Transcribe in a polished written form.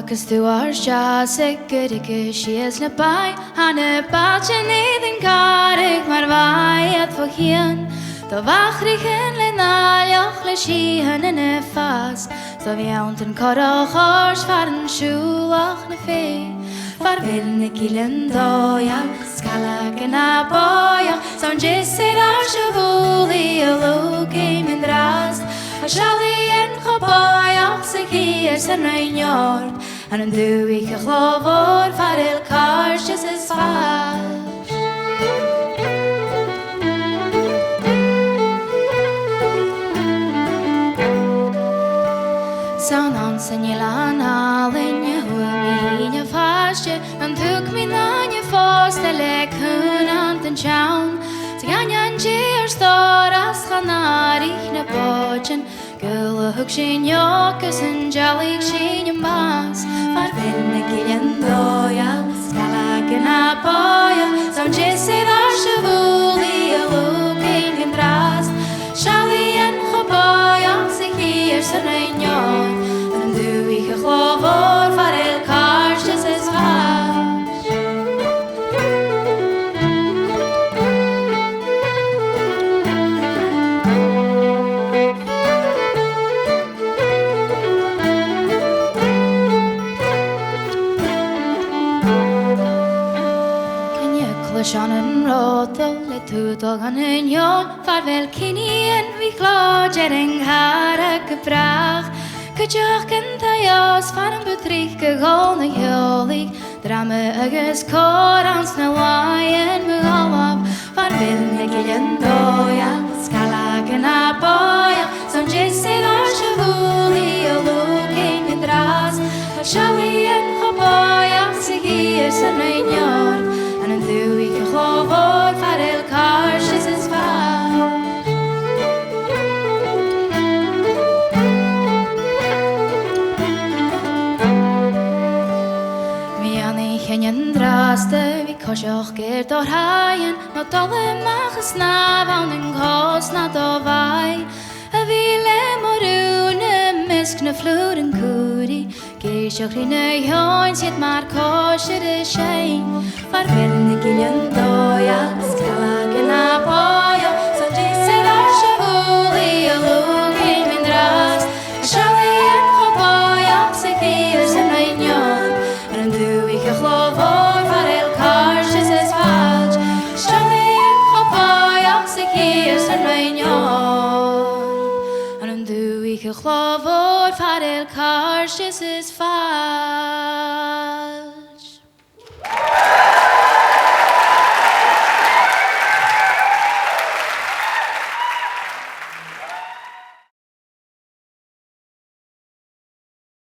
agus dúar se goige sios le bai Hanna báiltin iad carig mar bhaiad fo chian Tá bhachrichin le náilioch le síhan in fas Tá bheont an corach ors far an siúlach na fé Far vil na gilin dóiach Scalag yn a boiach Sa'n jisid ar siafúli a lúgim yn drast A siali yn choboiach sa gyr sy'n rhainiord An yn dŵich a Chlò Mhòr far il cars jes is fas Sa'n onsen i lan alin i hwmi i fastje An tuk mi lan i fast e leg hun ant yn siawn Ty ganyan gyr stor as chanarich na bodjen Gyl y hwg sy'n iocus yn jalig sy'n yn bas Far fynd y gilyn ddoia Scalag yn a boia Sa'n jisid ar siafúli a lúgin yn drast Siali yn choboia sy'n gyr sy'n rhainior An dŵich a Chlò Mhòr far il cars jes is fas Sean yn rodol le tŵdol gan yn ion Far fel cini yn fi glod er ynghar ac y brach Cydioch gyntaios far yn bwtrich gygol na hiolig Drama agos cor ans na lai yn mygolaf Far fel na gilyn doia Scalag yn a boia Sa'n jisid ar siafúli a lúgin yn drast A siali yn choboiach sy'n gyr sy'n rhainior An yn dŵich a Chlò Mhòr far il cars jes is fas Mi an I chynyn draste fi cosioch gyr do'r haen No dole mach ysnaf awn yn cos na do fai A fi le morwn ymysg na flwr yn cwri Geisio chri na hioen sydd ma'r cosir y sein Far fel na gilyn doia Scalag yn a boia Sa'n jisid ar siafúli a lúgin yn drast A siali yn choboiach sy'n gyr sy'n rhainior An yn dŵich a Chlò Mhòr far il cars jes is fas Siali yn choboiach sy'n gyr sy'n rhainior An yn dŵich a Chlò Mhòr far il cars jes is fas